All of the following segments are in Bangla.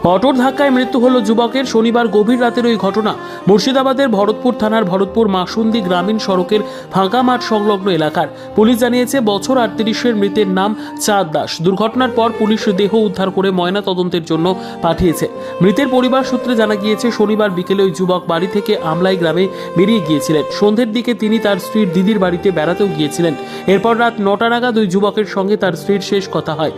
অটোর ধাক্কায় মৃত্যু হলো যুবকের। শনিবার গভীর রাতের ওই ঘটনা মুর্শিদাবাদের ভরতপুর থানার ভরতপুর মাসুন্দি গ্রামীণ সড়কের ফাঁকা মাঠ সংলগ্ন এলাকার। পুলিশ জানিয়েছে বছর 38-এর মৃতের নাম চাঁদ দাস। দুর্ঘটনার পর পুলিশ দেহ উদ্ধার করে ময়না তদন্তের জন্য পাঠিয়েছে। মৃতের পরিবার সূত্রে জানা গিয়েছে শনিবার বিকেলে ওই যুবক বাড়ি থেকে আমলাই গ্রামে বেরিয়ে গিয়েছিলেন। সন্ধ্যের দিকে তিনি তার স্ত্রীর দিদির বাড়িতে বেড়াতেও গিয়েছিলেন। এরপর রাত 9টা নাগাদ ওই যুবকের সঙ্গে তার স্ত্রীর শেষ কথা হয়।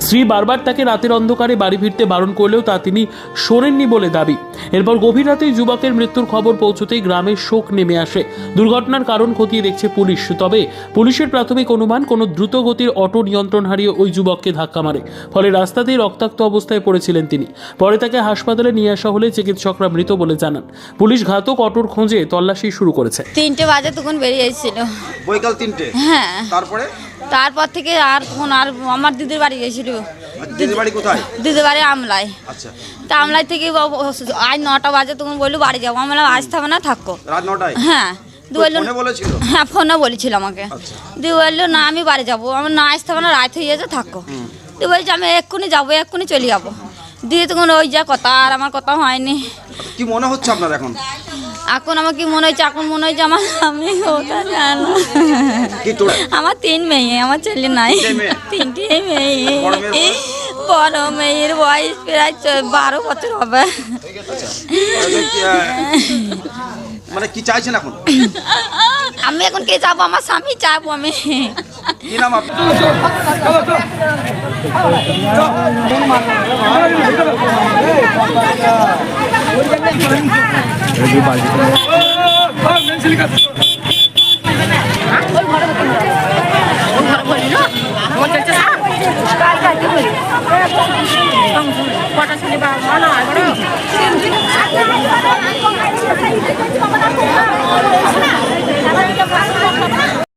স্ত্রী বারবার তাকে রাতের অন্ধকারে বাড়ি ফিরতে বারণ করলেও তা তিনি শোনেননি বলে দাবি। এরপর গভীর রাতেই যুবকের মৃত্যুর খবর পৌঁছতেই গ্রামে শোক নেমে আসে। দুর্ঘটনার কারণ খতিয়ে দেখছে পুলিশ। তবে পুলিশের প্রাথমিক অনুমান কোনো দ্রুত গতির অটো নিয়ন্ত্রণ হারিয়ে ওই যুবককে ধাক্কা মারে। ফলে রাস্তাতেই রক্তাক্ত অবস্থায় পড়েছিলেন তিনি। পরে তাকে হাসপাতালে নিয়ে আসা হলে চিকিৎসকরা মৃত বলে জানান। পুলিশ ঘাতক অটোর খোঁজে তল্লাশি শুরু করেছে। 3টে বাজে তখন বেরিয়ে এসেছিল। বৈকাল 3টে? হ্যাঁ। তারপর থেকে আর তখন আর আমার দিদির বাড়ি গেছিল। দিদির বাড়ি কোথায়? দিদির বাড়ি আমলাই। আচ্ছা। তা আমলাই থেকে আজ 9টা বাজে তখন বললো বাড়ি যাবো। আমি বললাম আসতে হবে না, থাকো। রাত 9টায়? হ্যাঁ। ফোনে বলেছিল? হ্যাঁ, ফোনে বলেছিল আমাকে। দিয়ে বললো না আমি বাড়ি যাবো। আমি না আসতে হবে না, রাত হয়ে গেছে, থাকো। দিয়ে বলছি আমি এক্ষুনি যাবো, এক্ষুনি চলে যাবো। দিয়ে তখন ওই যা কথা, আর আমার কথা হয়নি। কি মনে হচ্ছে আপনার এখন? এখন আমার কি মনে হচ্ছে, এখন মনে হচ্ছে আমার আমি ওটা জানো। আমার 3 মেয়ে, আমার ছেলে নাই। 3টে মেয়ে। বড় মেয়ের বয়স প্রায় 12 বছর হবে। মানে কি চাইছেন এখন? আমি এখন কে যাবো, আমার স্বামী চাবো। আমি কি নাম আপনার?